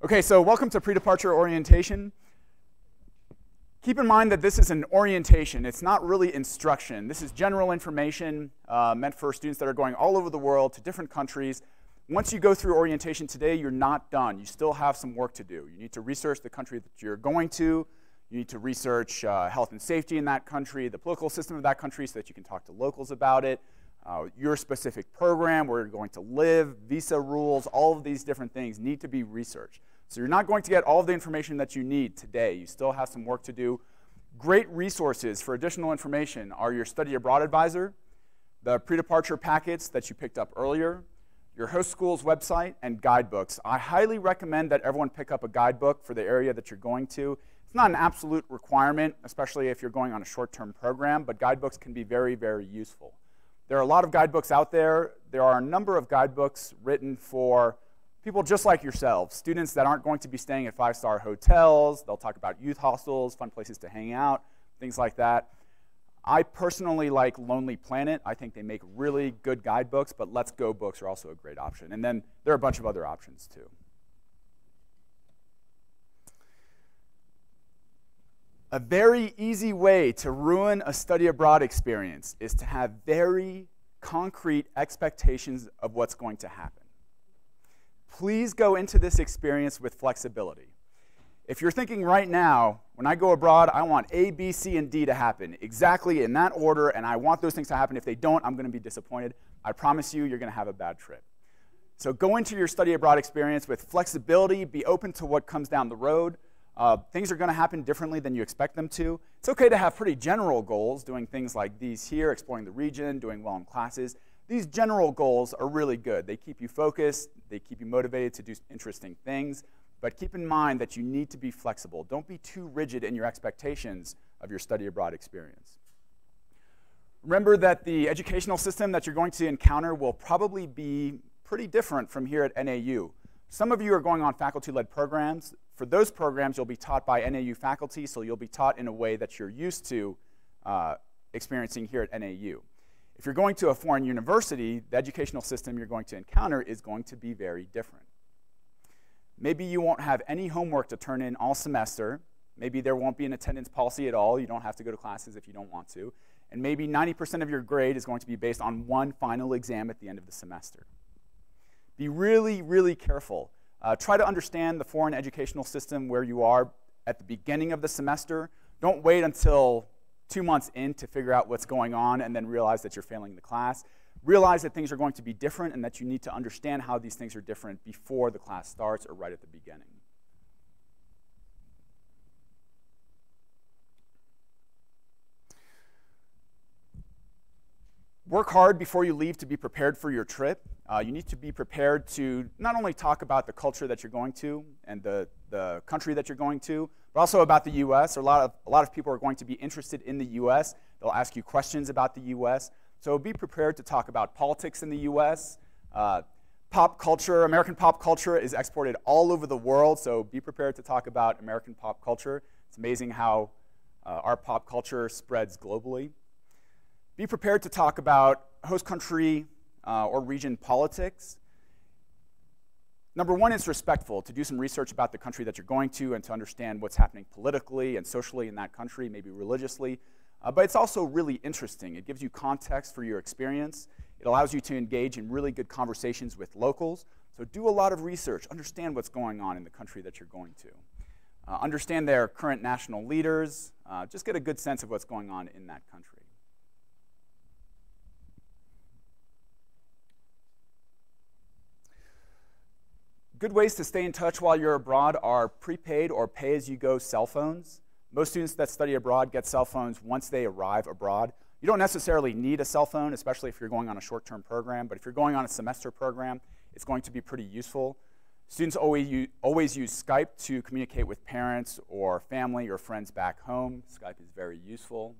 Okay, so welcome to pre-departure orientation. Keep in mind that this is an orientation. It's not really instruction. This is general information meant for students that are going all over the world to different countries. Once you go through orientation today, you're not done. You still have some work to do. You need to research the country that you're going to. You need to research health and safety in that country, the political system of that country so that you can talk to locals about it, your specific program, where you're going to live, visa rules, all of these different things need to be researched. So you're not going to get all of the information that you need today. You still have some work to do. Great resources for additional information are your study abroad advisor, the pre-departure packets that you picked up earlier, your host school's website, and guidebooks. I highly recommend that everyone pick up a guidebook for the area that you're going to. It's not an absolute requirement, especially if you're going on a short-term program, but guidebooks can be very, very useful. There are a lot of guidebooks out there. There are a number of guidebooks written for people just like yourselves, students that aren't going to be staying at five-star hotels. They'll talk about youth hostels, fun places to hang out, things like that. I personally like Lonely Planet. I think they make really good guidebooks, but Let's Go books are also a great option. And then there are a bunch of other options too. A very easy way to ruin a study abroad experience is to have very concrete expectations of what's going to happen. Please go into this experience with flexibility. If you're thinking right now, when I go abroad, I want A, B, C, and D to happen exactly in that order, and I want those things to happen. If they don't, I'm going to be disappointed. I promise you, you're going to have a bad trip. So go into your study abroad experience with flexibility. Be open to what comes down the road. Things are going to happen differently than you expect them to. It's okay to have pretty general goals, doing things like these here, exploring the region, doing well in classes. These general goals are really good. They keep you focused. They keep you motivated to do interesting things. But keep in mind that you need to be flexible. Don't be too rigid in your expectations of your study abroad experience. Remember that the educational system that you're going to encounter will probably be pretty different from here at NAU. Some of you are going on faculty-led programs. For those programs, you'll be taught by NAU faculty, so you'll be taught in a way that you're used to experiencing here at NAU. If you're going to a foreign university, the educational system you're going to encounter is going to be very different. Maybe you won't have any homework to turn in all semester. Maybe there won't be an attendance policy at all. You don't have to go to classes if you don't want to. And maybe 90% of your grade is going to be based on one final exam at the end of the semester. Be really, really careful. Try to understand the foreign educational system where you are at the beginning of the semester. Don't wait until 2 months in to figure out what's going on and then realize that you're failing the class. Realize that things are going to be different and that you need to understand how these things are different before the class starts or right at the beginning. Work hard before you leave to be prepared for your trip. You need to be prepared to not only talk about the culture that you're going to and the country that you're going to, but also about the US. A lot of people are going to be interested in the US. They'll ask you questions about the US. So be prepared to talk about politics in the US. Pop culture, American pop culture is exported all over the world, so be prepared to talk about American pop culture. It's amazing how our pop culture spreads globally. Be prepared to talk about host country or region politics. Number one, it's respectful to do some research about the country that you're going to and to understand what's happening politically and socially in that country, maybe religiously. But it's also really interesting. It gives you context for your experience. It allows you to engage in really good conversations with locals. So do a lot of research. Understand what's going on in the country that you're going to. Understand their current national leaders. Just get a good sense of what's going on in that country. Good ways to stay in touch while you're abroad are prepaid or pay-as-you-go cell phones. Most students that study abroad get cell phones once they arrive abroad. You don't necessarily need a cell phone, especially if you're going on a short-term program, but if you're going on a semester program, it's going to be pretty useful. Students always use Skype to communicate with parents or family or friends back home. Skype is very useful.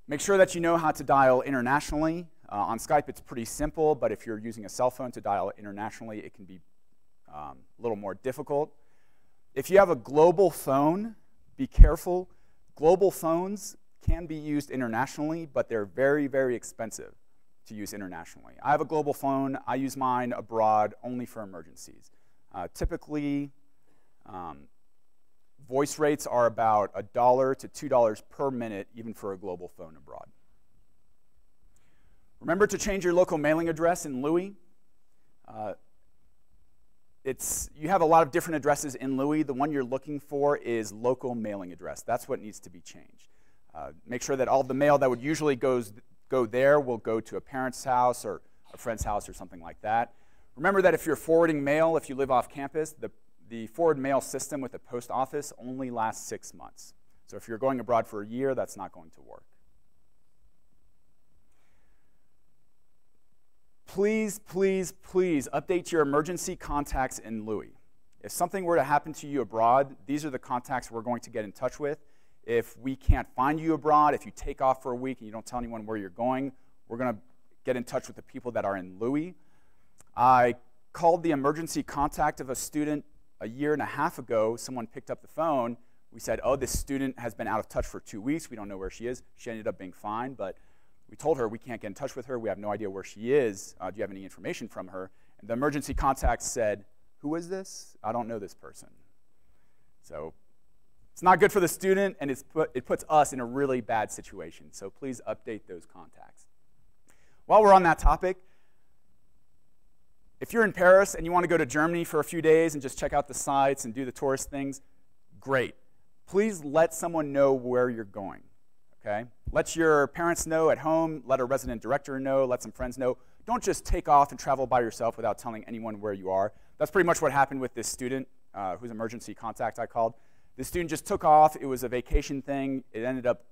Make sure that you know how to dial internationally. On Skype, it's pretty simple, but if you're using a cell phone to dial internationally, it can be a little more difficult. If you have a global phone, be careful. Global phones can be used internationally, but they're very, very expensive to use internationally. I have a global phone. I use mine abroad only for emergencies. Typically, voice rates are about $1 to $2 per minute, even for a global phone abroad. Remember to change your local mailing address in Louis. You have a lot of different addresses in Louis. The one you're looking for is local mailing address. That's what needs to be changed. Make sure that all the mail that would usually go there will go to a parent's house or a friend's house or something like that. Remember that if you're forwarding mail, if you live off campus, the forward mail system with the post office only lasts 6 months. So if you're going abroad for a year, that's not going to work. Please, please, please update your emergency contacts in Louis. If something were to happen to you abroad, these are the contacts we're going to get in touch with. If we can't find you abroad, if you take off for a week and you don't tell anyone where you're going, we're going to get in touch with the people that are in Louis. I called the emergency contact of a student a year and a half ago. Someone picked up the phone. We said, oh, this student has been out of touch for 2 weeks. We don't know where she is. She ended up being fine, but we told her we can't get in touch with her. We have no idea where she is. Do you have any information from her? And the emergency contact said, who is this? I don't know this person. So it's not good for the student, and it puts us in a really bad situation. So please update those contacts. While we're on that topic, if you're in Paris and you want to go to Germany for a few days and just check out the sites and do the tourist things, great. Please let someone know where you're going. Okay? Let your parents know at home, let a resident director know, let some friends know. Don't just take off and travel by yourself without telling anyone where you are. That's pretty much what happened with this student whose emergency contact I called. This student just took off. It was a vacation thing. It ended up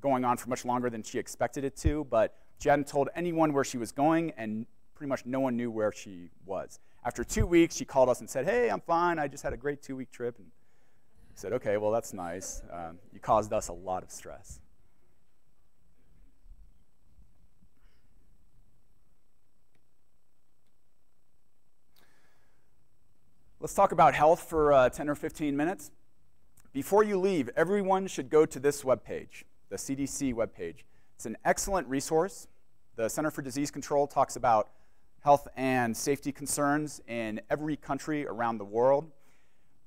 going on for much longer than she expected it to, but she hadn't told anyone where she was going, and pretty much no one knew where she was. After 2 weeks, she called us and said, hey, I'm fine. I just had a great 2-week trip. And we said, okay, well, that's nice. You caused us a lot of stress. Let's talk about health for 10 or 15 minutes. Before you leave, everyone should go to this webpage, the CDC webpage. It's an excellent resource. The Center for Disease Control talks about health and safety concerns in every country around the world.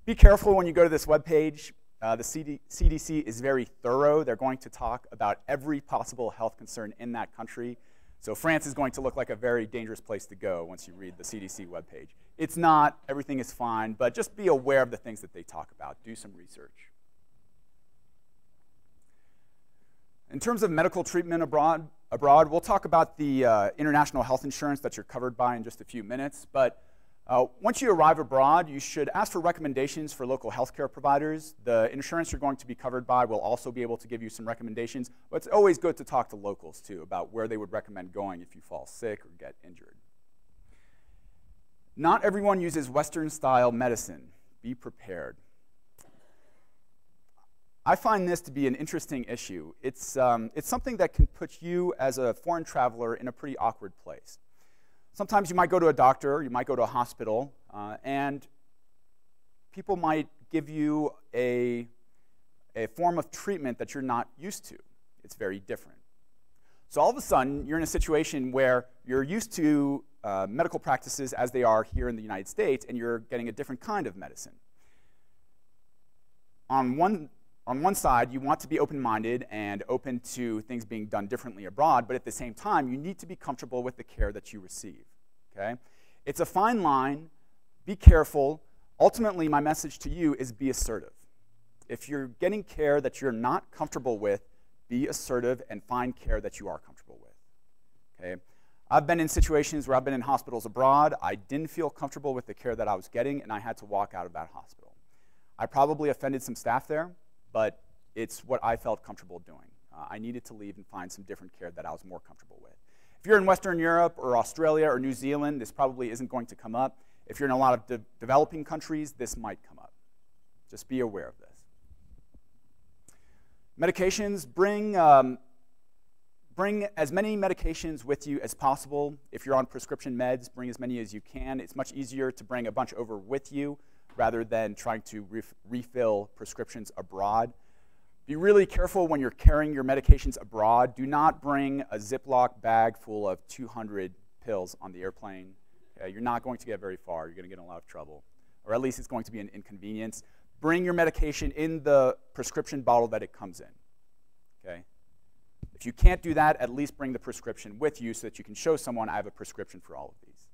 Be careful when you go to this webpage. The CDC is very thorough. They're going to talk about every possible health concern in that country. So France is going to look like a very dangerous place to go once you read the CDC webpage. It's not. Everything is fine, but just be aware of the things that they talk about. Do some research. In terms of medical treatment abroad, we'll talk about the international health insurance that you're covered by in just a few minutes. But once you arrive abroad, you should ask for recommendations for local healthcare providers. The insurance you're going to be covered by will also be able to give you some recommendations. But it's always good to talk to locals, too, about where they would recommend going if you fall sick or get injured. Not everyone uses Western-style medicine. Be prepared. I find this to be an interesting issue. It's something that can put you as a foreign traveler in a pretty awkward place. Sometimes you might go to a doctor, you might go to a hospital, and people might give you a form of treatment that you're not used to. It's very different. So all of a sudden, you're in a situation where you're used to medical practices as they are here in the United States, and you're getting a different kind of medicine. On one side, you want to be open-minded and open to things being done differently abroad, but at the same time, you need to be comfortable with the care that you receive. Okay? It's a fine line. Be careful. Ultimately, my message to you is be assertive. If you're getting care that you're not comfortable with, be assertive and find care that you are comfortable with. Okay? I've been in situations where I've been in hospitals abroad. I didn't feel comfortable with the care that I was getting, and I had to walk out of that hospital. I probably offended some staff there, but it's what I felt comfortable doing. I needed to leave and find some different care that I was more comfortable with. If you're in Western Europe or Australia or New Zealand, this probably isn't going to come up. If you're in a lot of developing countries, this might come up. Just be aware of this. Medications, bring as many medications with you as possible. If you're on prescription meds, bring as many as you can. It's much easier to bring a bunch over with you rather than trying to refill prescriptions abroad. Be really careful when you're carrying your medications abroad. Do not bring a Ziploc bag full of 200 pills on the airplane. You're not going to get very far. You're going to get in a lot of trouble. or at least it's going to be an inconvenience. Bring your medication in the prescription bottle that it comes in. Okay? If you can't do that, at least bring the prescription with you so that you can show someone I have a prescription for all of these.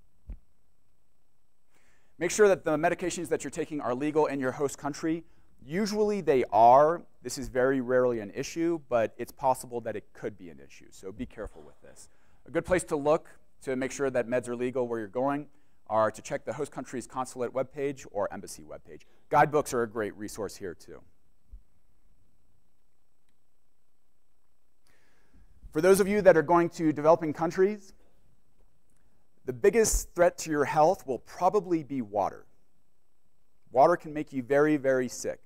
Make sure that the medications that you're taking are legal in your host country. Usually they are. This is very rarely an issue, but it's possible that it could be an issue, so be careful with this. A good place to look to make sure that meds are legal where you're going are to check the host country's consulate webpage or embassy webpage. Guidebooks are a great resource here too. For those of you that are going to developing countries, the biggest threat to your health will probably be water. Water can make you very, very sick.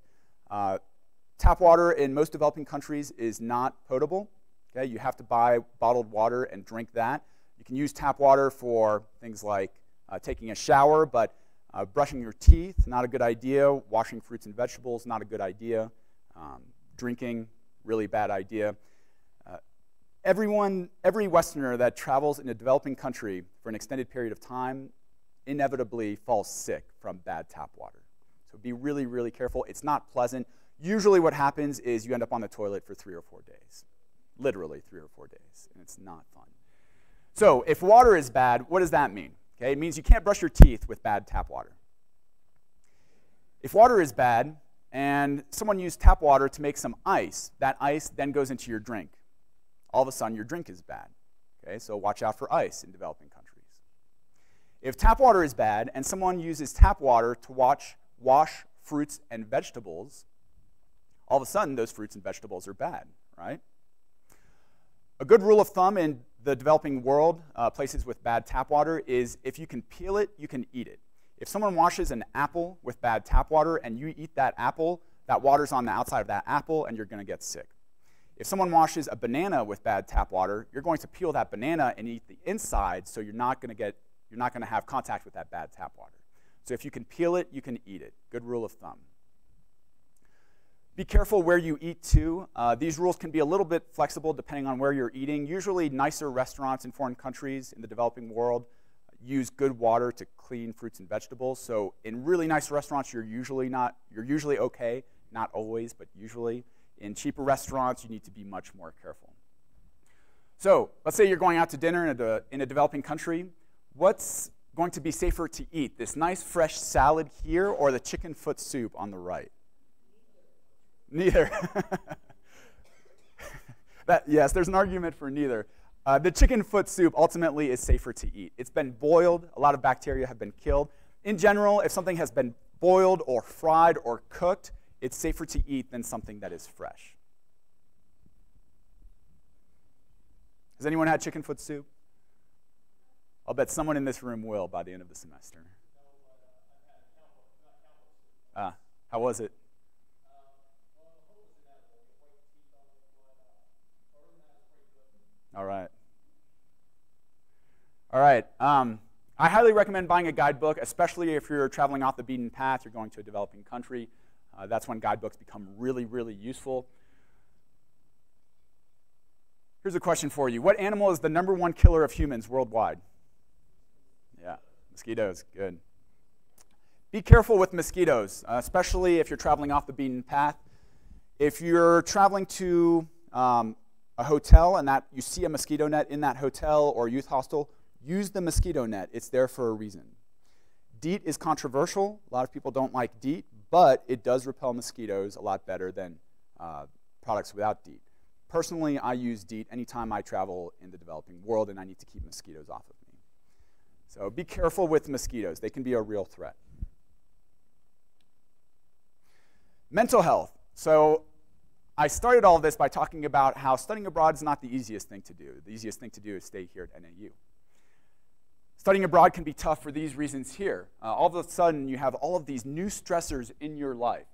Tap water in most developing countries is not potable. Okay? You have to buy bottled water and drink that. You can use tap water for things like taking a shower, but brushing your teeth, not a good idea. Washing fruits and vegetables, not a good idea. Drinking, really bad idea. Every Westerner that travels in a developing country for an extended period of time inevitably falls sick from bad tap water. So be really, really careful. It's not pleasant. Usually what happens is you end up on the toilet for 3 or 4 days. Literally 3 or 4 days, and it's not fun. So if water is bad, what does that mean? Okay, it means you can't brush your teeth with bad tap water. If water is bad and someone used tap water to make some ice, that ice then goes into your drink. All of a sudden, your drink is bad. Okay, so watch out for ice in developing countries. If tap water is bad and someone uses tap water to wash fruits and vegetables, all of a sudden, those fruits and vegetables are bad, right? A good rule of thumb in the developing world, places with bad tap water, is if you can peel it, you can eat it. If someone washes an apple with bad tap water and you eat that apple, that water's on the outside of that apple and you're going to get sick. If someone washes a banana with bad tap water, you're going to peel that banana and eat the inside, so you're not going to have contact with that bad tap water. So if you can peel it, you can eat it. Good rule of thumb. Be careful where you eat too. These rules can be a little bit flexible depending on where you're eating. Usually nicer restaurants in foreign countries in the developing world use good water to clean fruits and vegetables. So in really nice restaurants, you're usually okay, not always, but usually. In cheaper restaurants, you need to be much more careful. So let's say you're going out to dinner in a developing country. What's going to be safer to eat, this nice fresh salad here or the chicken foot soup on the right? Neither. Yes, there's an argument for neither. The chicken foot soup ultimately is safer to eat. It's been boiled. A lot of bacteria have been killed. In general, if something has been boiled or fried or cooked, it's safer to eat than something that is fresh. Has anyone had chicken foot soup? I'll bet someone in this room will by the end of the semester. How was it? All right. All right. I highly recommend buying a guidebook, especially if you're traveling off the beaten path, you're going to a developing country. That's when guidebooks become really, really useful. Here's a question for you. What animal is the #1 killer of humans worldwide? Yeah, mosquitoes. Good. Be careful with mosquitoes, especially if you're traveling off the beaten path. If you're traveling to a hotel and that you see a mosquito net in that hotel or youth hostel, use the mosquito net. It's there for a reason. DEET is controversial. A lot of people don't like DEET, but it does repel mosquitoes a lot better than products without DEET. Personally, I use DEET anytime I travel in the developing world and I need to keep mosquitoes off of me. So be careful with mosquitoes. They can be a real threat. Mental health. So I started all of this by talking about how studying abroad is not the easiest thing to do. The easiest thing to do is stay here at NAU. Studying abroad can be tough for these reasons here. All of a sudden, you have all of these new stressors in your life.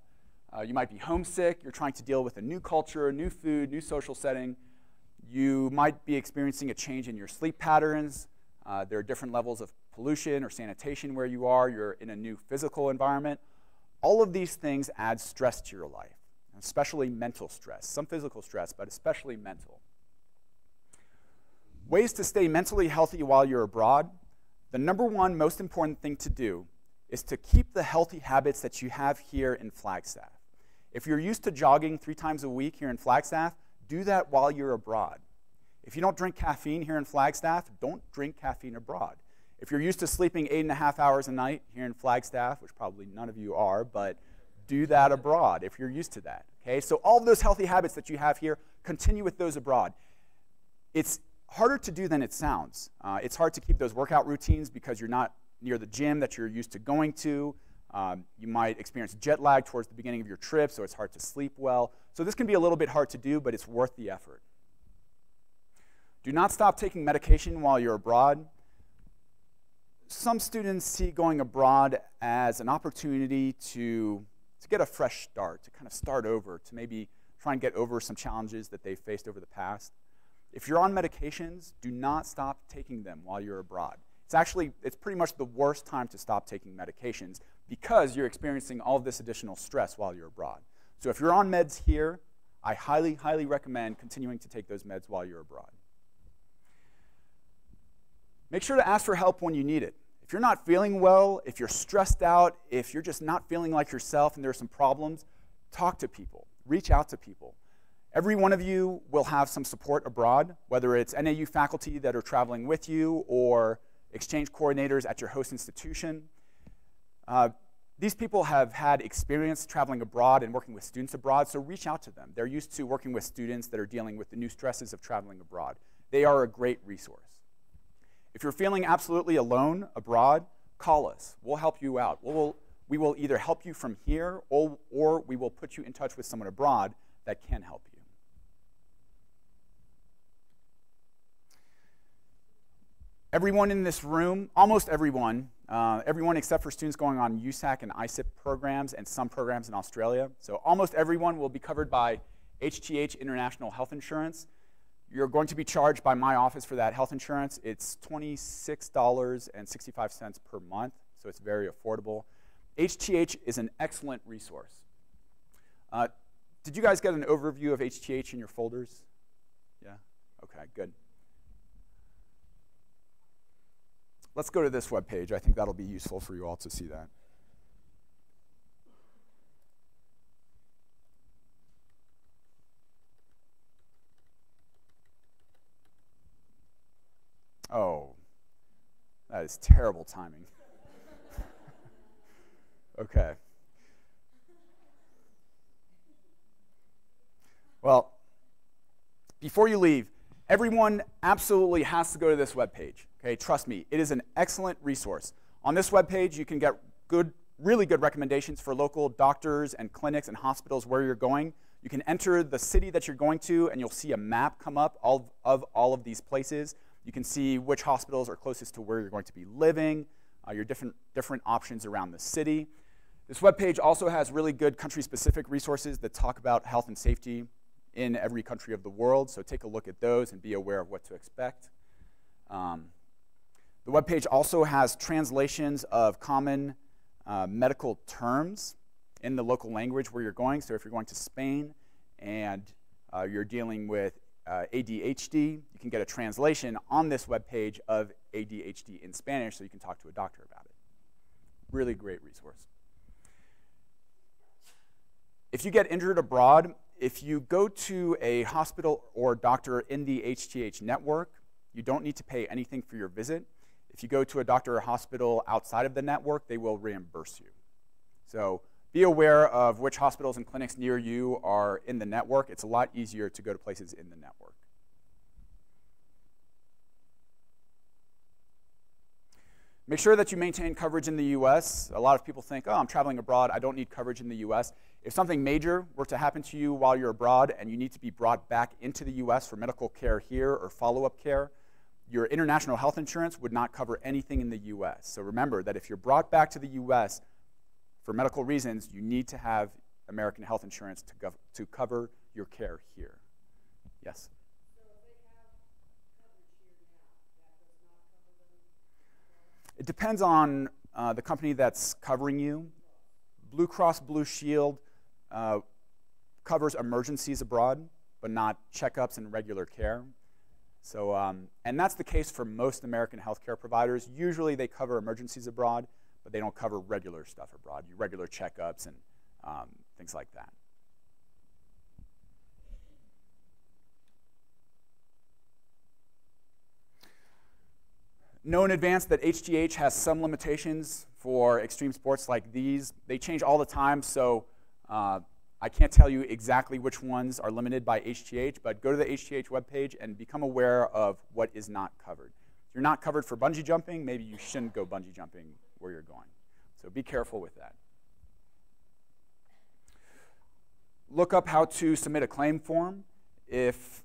You might be homesick. You're trying to deal with a new culture, new food, new social setting. You might be experiencing a change in your sleep patterns. There are different levels of pollution or sanitation where you are. You're in a new physical environment. All of these things add stress to your life, especially mental stress. Some physical stress, but especially mental. Ways to stay mentally healthy while you're abroad. The #1 most important thing to do is to keep the healthy habits that you have here in Flagstaff. If you're used to jogging 3 times a week here in Flagstaff, do that while you're abroad. If you don't drink caffeine here in Flagstaff, don't drink caffeine abroad. If you're used to sleeping 8.5 hours a night here in Flagstaff, which probably none of you are, but do that abroad if you're used to that. Okay? So all of those healthy habits that you have here, continue with those abroad. It's harder to do than it sounds. It's hard to keep those workout routines because you're not near the gym that you're used to going to. You might experience jet lag towards the beginning of your trip, so it's hard to sleep well. So this can be a little bit hard to do, but it's worth the effort. Do not stop taking medication while you're abroad. Some students see going abroad as an opportunity to get a fresh start, to kind of start over, to maybe try and get over some challenges that they've faced over the past. If you're on medications, do not stop taking them while you're abroad. It's pretty much the worst time to stop taking medications because you're experiencing all of this additional stress while you're abroad. So if you're on meds here, I highly, highly recommend continuing to take those meds while you're abroad. Make sure to ask for help when you need it. If you're not feeling well, if you're stressed out, if you're just not feeling like yourself and there are some problems, talk to people. Reach out to people. Every one of you will have some support abroad, whether it's NAU faculty that are traveling with you or exchange coordinators at your host institution. These people have had experience traveling abroad and working with students abroad, so reach out to them. They're used to working with students that are dealing with the new stresses of traveling abroad. They are a great resource. If you're feeling absolutely alone abroad, call us. We'll help you out. We will either help you from here or we will put you in touch with someone abroad that can help you. Everyone in this room, almost everyone, everyone except for students going on USAC and ISIP programs and some programs in Australia. So almost everyone will be covered by HTH International Health Insurance. You're going to be charged by my office for that health insurance. It's $26.65 per month, so it's very affordable. HTH is an excellent resource. Did you guys get an overview of HTH in your folders? Yeah? Okay, good. Let's go to this webpage. I think that'll be useful for you all to see that. Oh, that is terrible timing. Okay. Well, before you leave, everyone absolutely has to go to this webpage. Okay, trust me, it is an excellent resource. On this webpage, you can get really good recommendations for local doctors and clinics and hospitals where you're going. You can enter the city that you're going to, and you'll see a map come up of all of these places. You can see which hospitals are closest to where you're going to be living, your different options around the city. This webpage also has really good country-specific resources that talk about health and safety in every country of the world, so take a look at those and be aware of what to expect. The webpage also has translations of common medical terms in the local language where you're going. So if you're going to Spain and you're dealing with ADHD, you can get a translation on this webpage of ADHD in Spanish so you can talk to a doctor about it. Really great resource. If you get injured abroad, if you go to a hospital or doctor in the HTH network, you don't need to pay anything for your visit. If you go to a doctor or hospital outside of the network, they will reimburse you. So be aware of which hospitals and clinics near you are in the network. It's a lot easier to go to places in the network. Make sure that you maintain coverage in the US. A lot of people think, oh, I'm traveling abroad, I don't need coverage in the US. If something major were to happen to you while you're abroad and you need to be brought back into the US for medical care here or follow-up care, your international health insurance would not cover anything in the US. So remember that if you're brought back to the US for medical reasons, you need to have American health insurance to cover your care here. Yes? So if they have coverage here now, that does not cover them? It depends on the company that's covering you. Blue Cross Blue Shield covers emergencies abroad, but not checkups and regular care. So, and that's the case for most American healthcare providers. Usually they cover emergencies abroad, but they don't cover regular stuff abroad, your regular checkups and things like that. Know in advance that HTH has some limitations for extreme sports like these. They change all the time, so I can't tell you exactly which ones are limited by HTH, but go to the HTH webpage and become aware of what is not covered. If you're not covered for bungee jumping, maybe you shouldn't go bungee jumping where you're going. So be careful with that. Look up how to submit a claim form. If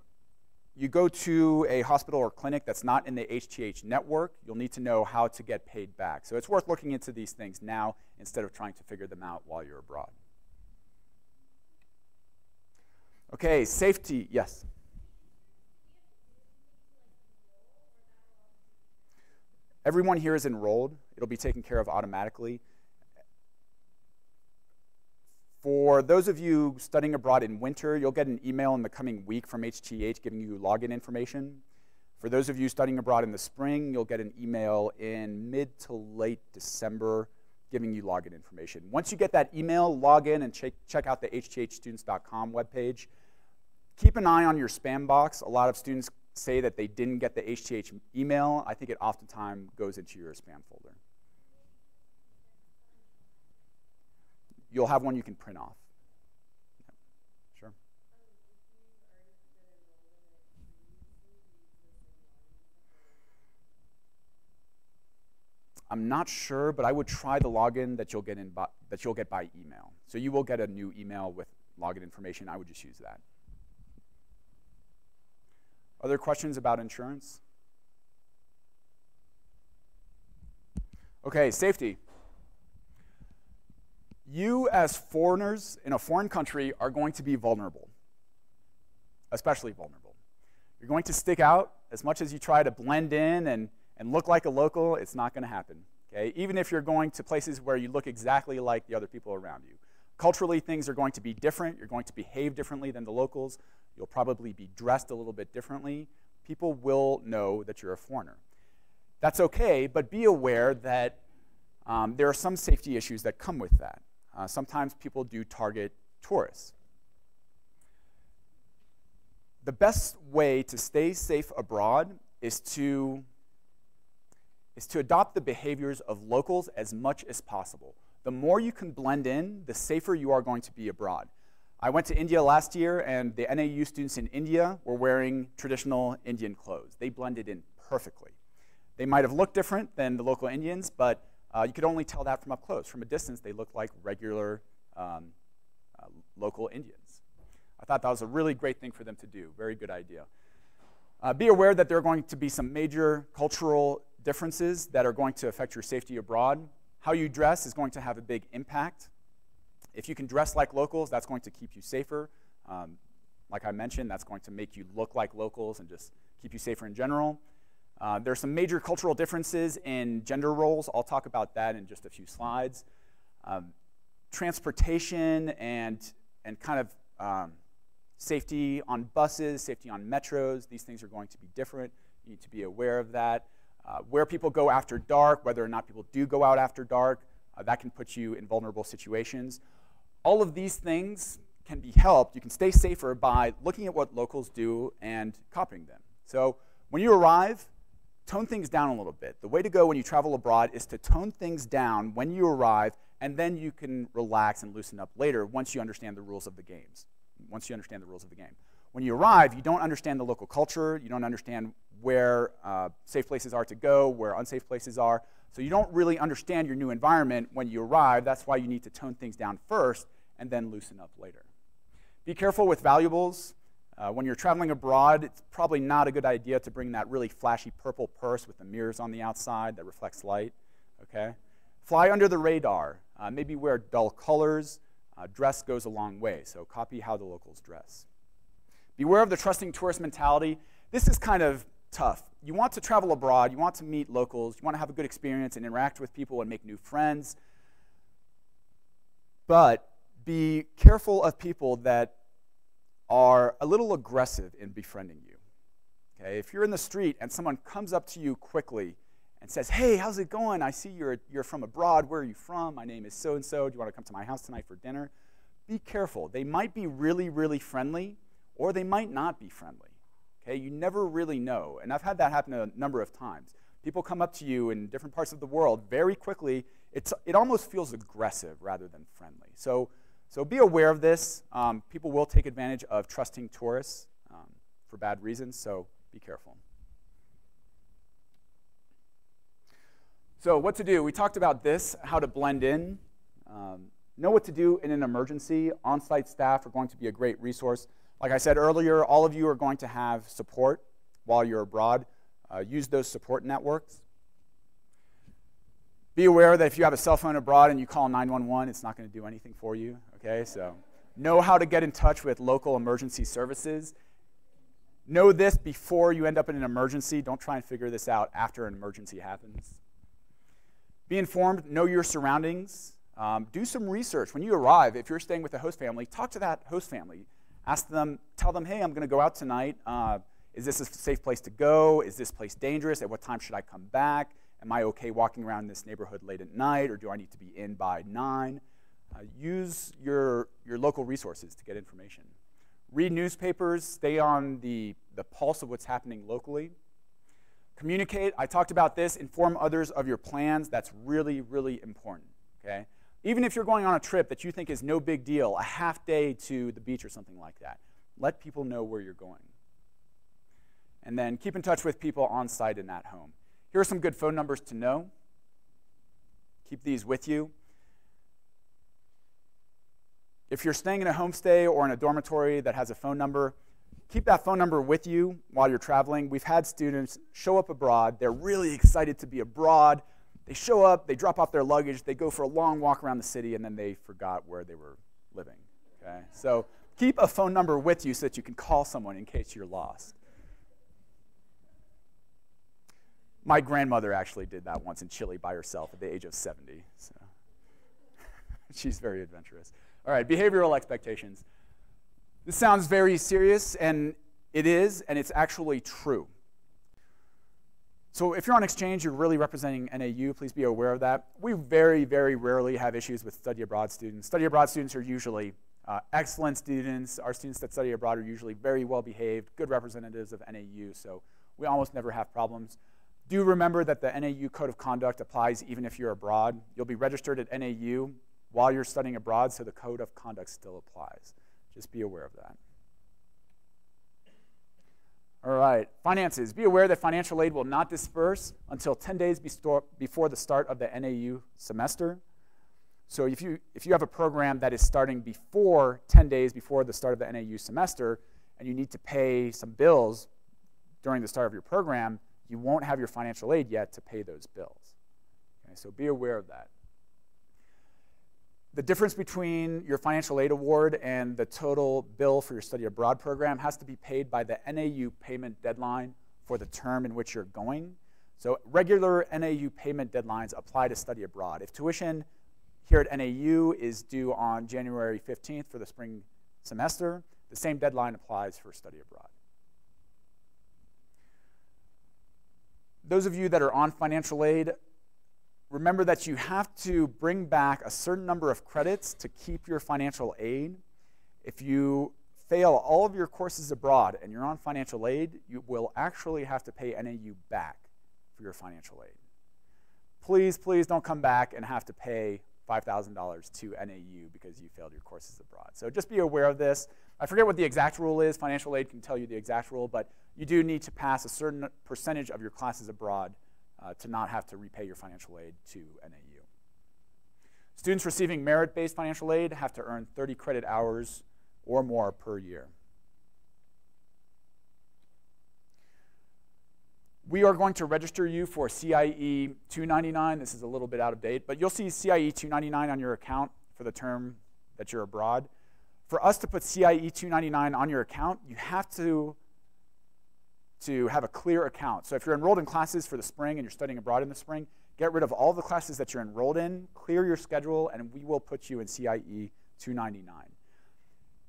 you go to a hospital or clinic that's not in the HTH network, you'll need to know how to get paid back. So it's worth looking into these things now instead of trying to figure them out while you're abroad. Okay, safety, yes? Everyone here is enrolled. It'll be taken care of automatically. For those of you studying abroad in winter, you'll get an email in the coming week from HTH giving you login information. For those of you studying abroad in the spring, you'll get an email in mid to late December giving you login information. Once you get that email, log in and check out the hthstudents.com webpage. Keep an eye on your spam box. A lot of students say that they didn't get the HTH email. I think it oftentimes goes into your spam folder. You'll have one you can print off. Yep. Sure. I'm not sure, but I would try the login that you'll get by email. So you will get a new email with login information. I would just use that. Other questions about insurance? Okay, safety. You as foreigners in a foreign country are going to be vulnerable, especially vulnerable. You're going to stick out as much as you try to blend in and look like a local, it's not going to happen. Okay? Even if you're going to places where you look exactly like the other people around you. Culturally, things are going to be different. You're going to behave differently than the locals. You'll probably be dressed a little bit differently. People will know that you're a foreigner. That's okay, but be aware that there are some safety issues that come with that. Sometimes people do target tourists. The best way to stay safe abroad is to adopt the behaviors of locals as much as possible. The more you can blend in, the safer you are going to be abroad. I went to India last year, and the NAU students in India were wearing traditional Indian clothes. They blended in perfectly. They might have looked different than the local Indians, but you could only tell that from up close. From a distance, they looked like regular local Indians. I thought that was a really great thing for them to do. Very good idea. Be aware that there are going to be some major cultural differences that are going to affect your safety abroad. How you dress is going to have a big impact. If you can dress like locals, that's going to keep you safer. Like I mentioned, that's going to make you look like locals and just keep you safer in general. There are some major cultural differences in gender roles. I'll talk about that in just a few slides. Transportation and kind of safety on buses, safety on metros, these things are going to be different. You need to be aware of that. Where people go after dark, whether or not people do go out after dark, that can put you in vulnerable situations. All of these things can be helped. You can stay safer by looking at what locals do and copying them. So when you arrive, tone things down a little bit. The way to go when you travel abroad is to tone things down when you arrive, and then you can relax and loosen up later once you understand the rules of the games. Once you understand the rules of the game. When you arrive, you don't understand the local culture. You don't understand where safe places are to go, where unsafe places are. So you don't really understand your new environment when you arrive. That's why you need to tone things down first and then loosen up later. Be careful with valuables. When you're traveling abroad, it's probably not a good idea to bring that really flashy purple purse with the mirrors on the outside that reflects light. Okay? Fly under the radar. Maybe wear dull colors. Dress goes a long way, so copy how the locals dress. Beware of the trusting tourist mentality. This is kind of tough. You want to travel abroad, you want to meet locals, you want to have a good experience and interact with people and make new friends, but be careful of people that are a little aggressive in befriending you. Okay? If you're in the street and someone comes up to you quickly and says, hey, how's it going? I see you're from abroad. Where are you from? My name is so-and-so. Do you want to come to my house tonight for dinner? Be careful. They might be really, really friendly, or they might not be friendly. Okay? You never really know. And I've had that happen a number of times. People come up to you in different parts of the world very quickly. It almost feels aggressive rather than friendly. So be aware of this. People will take advantage of trusting tourists for bad reasons, so be careful. So what to do? We talked about this, how to blend in. Know what to do in an emergency. On-site staff are going to be a great resource. Like I said earlier, all of you are going to have support while you're abroad. Use those support networks. Be aware that if you have a cell phone abroad and you call 911, it's not going to do anything for you, okay? So know how to get in touch with local emergency services. Know this before you end up in an emergency. Don't try and figure this out after an emergency happens. Be informed. Know your surroundings. Do some research. When you arrive, if you're staying with a host family, talk to that host family. Ask them, tell them, hey, I'm going to go out tonight. Is this a safe place to go? Is this place dangerous? At what time should I come back? Am I okay walking around this neighborhood late at night, or do I need to be in by 9? Use your local resources to get information. Read newspapers. Stay on the pulse of what's happening locally. Communicate. I talked about this. Inform others of your plans. That's really, really important. Okay? Even if you're going on a trip that you think is no big deal, a half day to the beach or something like that, let people know where you're going. And then keep in touch with people on site in that home. Here are some good phone numbers to know. Keep these with you. If you're staying in a homestay or in a dormitory that has a phone number, keep that phone number with you while you're traveling. We've had students show up abroad. They're really excited to be abroad. They show up, they drop off their luggage, they go for a long walk around the city, and then they forgot where they were living. Okay? So keep a phone number with you so that you can call someone in case you're lost. My grandmother actually did that once in Chile by herself at the age of 70. So she's very adventurous. All right, behavioral expectations. This sounds very serious, and it is, and it's actually true. So if you're on exchange, you're really representing NAU. Please be aware of that. We very, very rarely have issues with study abroad students. Study abroad students are usually excellent students. Our students that study abroad are usually very well behaved, good representatives of NAU, so we almost never have problems. Do remember that the NAU Code of Conduct applies even if you're abroad. You'll be registered at NAU while you're studying abroad, so the Code of Conduct still applies. Just be aware of that. All right, finances. Be aware that financial aid will not disperse until 10 days before the start of the NAU semester. So if you have a program that is starting before 10 days before the start of the NAU semester, and you need to pay some bills during the start of your program, you won't have your financial aid yet to pay those bills. Okay, so be aware of that. The difference between your financial aid award and the total bill for your study abroad program has to be paid by the NAU payment deadline for the term in which you're going. So regular NAU payment deadlines apply to study abroad. If tuition here at NAU is due on January 15th for the spring semester, the same deadline applies for study abroad. Those of you that are on financial aid, remember that you have to bring back a certain number of credits to keep your financial aid. If you fail all of your courses abroad and you're on financial aid, you will actually have to pay NAU back for your financial aid. Please, please don't come back and have to pay $5,000 to NAU because you failed your courses abroad. So just be aware of this. I forget what the exact rule is. Financial aid can tell you the exact rule, but you do need to pass a certain percentage of your classes abroad to not have to repay your financial aid to NAU. Students receiving merit-based financial aid have to earn 30 credit hours or more per year. We are going to register you for CIE 299. This is a little bit out of date, but you'll see CIE 299 on your account for the term that you're abroad. For us to put CIE 299 on your account, you have to have a clear account. So if you're enrolled in classes for the spring and you're studying abroad in the spring, get rid of all the classes that you're enrolled in, clear your schedule, and we will put you in CIE 299.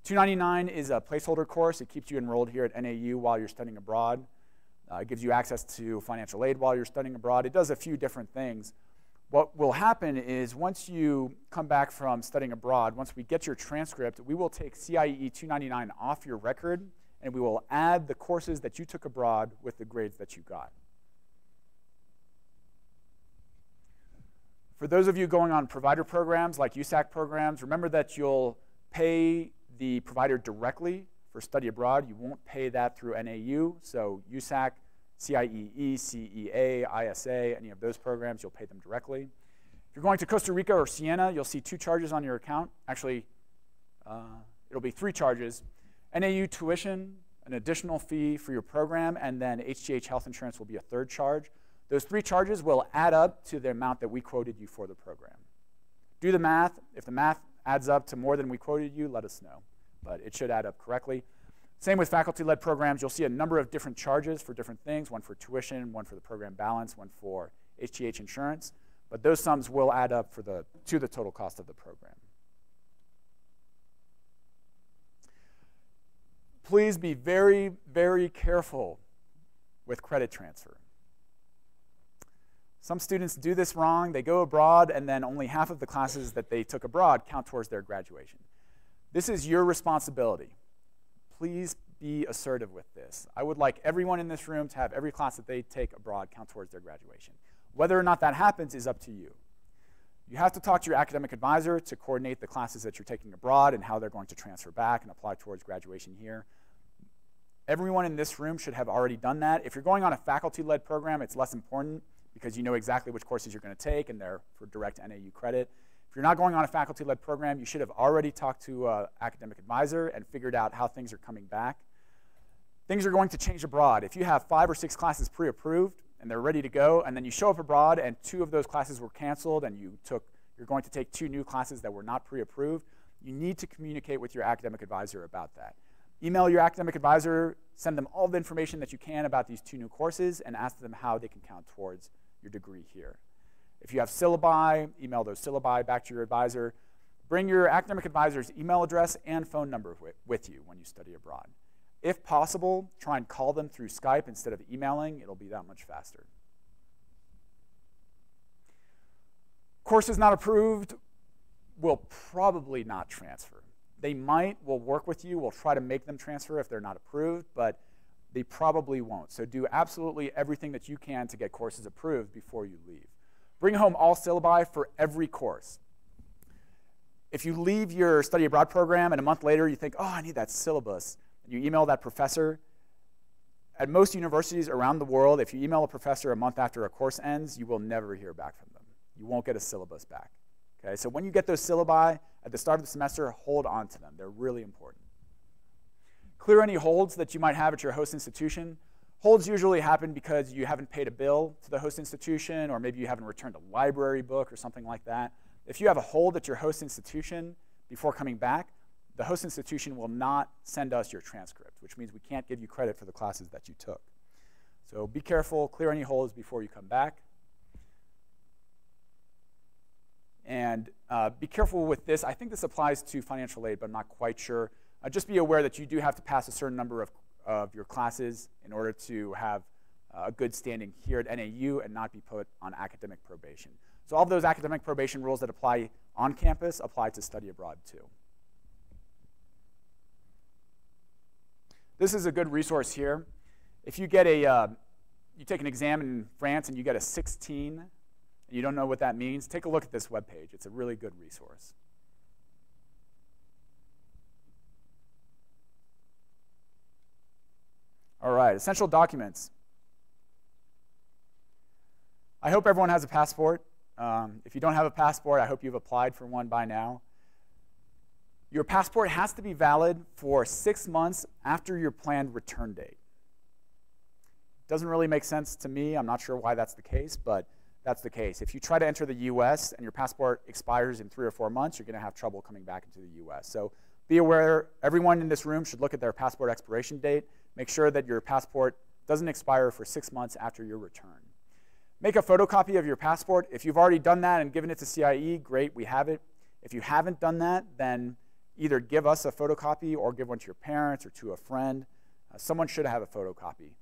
299 is a placeholder course. It keeps you enrolled here at NAU while you're studying abroad. It gives you access to financial aid while you're studying abroad. It does a few different things. What will happen is once you come back from studying abroad, once we get your transcript, we will take CIE 299 off your record, and we will add the courses that you took abroad with the grades that you got. For those of you going on provider programs like USAC programs, remember that you'll pay the provider directly for study abroad. You won't pay that through NAU. So USAC, CIEE, CEA, ISA, any of those programs, you'll pay them directly. If you're going to Costa Rica or Siena, you'll see 2 charges on your account. Actually, it'll be 3 charges. NAU tuition, an additional fee for your program, and then HGH health insurance will be a 3rd charge. Those 3 charges will add up to the amount that we quoted you for the program. Do the math. If the math adds up to more than we quoted you, let us know. But it should add up correctly. Same with faculty-led programs. You'll see a number of different charges for different things, one for tuition, one for the program balance, one for HGH insurance. But those sums will add up to the total cost of the program. Please be very, very careful with credit transfer. Some students do this wrong. They go abroad, and then only half of the classes that they took abroad count towards their graduation. This is your responsibility. Please be assertive with this. I would like everyone in this room to have every class that they take abroad count towards their graduation. Whether or not that happens is up to you. You have to talk to your academic advisor to coordinate the classes that you're taking abroad and how they're going to transfer back and apply towards graduation here. Everyone in this room should have already done that. If you're going on a faculty-led program, it's less important because you know exactly which courses you're going to take, and they're for direct NAU credit. If you're not going on a faculty-led program, you should have already talked to an academic advisor and figured out how things are coming back. Things are going to change abroad. If you have 5 or 6 classes pre-approved and they're ready to go, and then you show up abroad and 2 of those classes were canceled and you're going to take 2 new classes that were not pre-approved, you need to communicate with your academic advisor about that. Email your academic advisor, send them all the information that you can about these 2 new courses, and ask them how they can count towards your degree here. If you have syllabi, email those syllabi back to your advisor. Bring your academic advisor's email address and phone number with you when you study abroad. If possible, try and call them through Skype instead of emailing. It'll be that much faster. Courses not approved will probably not transfer. They might, will work with you, we'll try to make them transfer if they're not approved, but they probably won't. So do absolutely everything that you can to get courses approved before you leave. Bring home all syllabi for every course. If you leave your study abroad program and a month later you think, oh, I need that syllabus, and you email that professor, at most universities around the world, if you email a professor a month after a course ends, you will never hear back from them. You won't get a syllabus back. Okay? So when you get those syllabi at the start of the semester, hold on to them. They're really important. Clear any holds that you might have at your host institution. Holds usually happen because you haven't paid a bill to the host institution, or maybe you haven't returned a library book or something like that. If you have a hold at your host institution before coming back, the host institution will not send us your transcript, which means we can't give you credit for the classes that you took. So be careful, clear any holds before you come back. And be careful with this. I think this applies to financial aid, but I'm not quite sure. Just be aware that you do have to pass a certain number of your classes in order to have a good standing here at NAU and not be put on academic probation. So all of those academic probation rules that apply on campus apply to study abroad too. This is a good resource here. If you get you take an exam in France and you get a 16, and you don't know what that means, take a look at this webpage. It's a really good resource. All right, essential documents. I hope everyone has a passport. If you don't have a passport, I hope you've applied for one by now. Your passport has to be valid for 6 months after your planned return date. Doesn't really make sense to me. I'm not sure why that's the case, but that's the case. If you try to enter the US and your passport expires in 3 or 4 months, you're going to have trouble coming back into the US. So be aware, everyone in this room should look at their passport expiration date. Make sure that your passport doesn't expire for 6 months after your return. Make a photocopy of your passport. If you've already done that and given it to CIE, great, we have it. If you haven't done that, then either give us a photocopy or give one to your parents or to a friend. Someone should have a photocopy.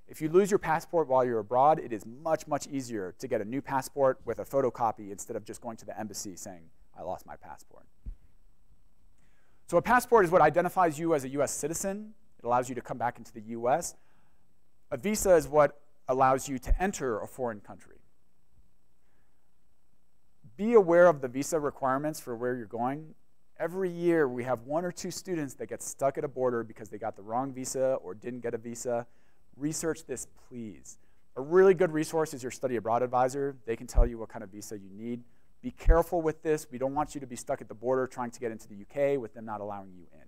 If you lose your passport while you're abroad, it is much, much easier to get a new passport with a photocopy instead of just going to the embassy saying, I lost my passport. So a passport is what identifies you as a US citizen. It allows you to come back into the US. A visa is what allows you to enter a foreign country. Be aware of the visa requirements for where you're going. Every year, we have 1 or 2 students that get stuck at a border because they got the wrong visa or didn't get a visa. Research this, please. A really good resource is your study abroad advisor. They can tell you what kind of visa you need. Be careful with this. We don't want you to be stuck at the border trying to get into the UK with them not allowing you in.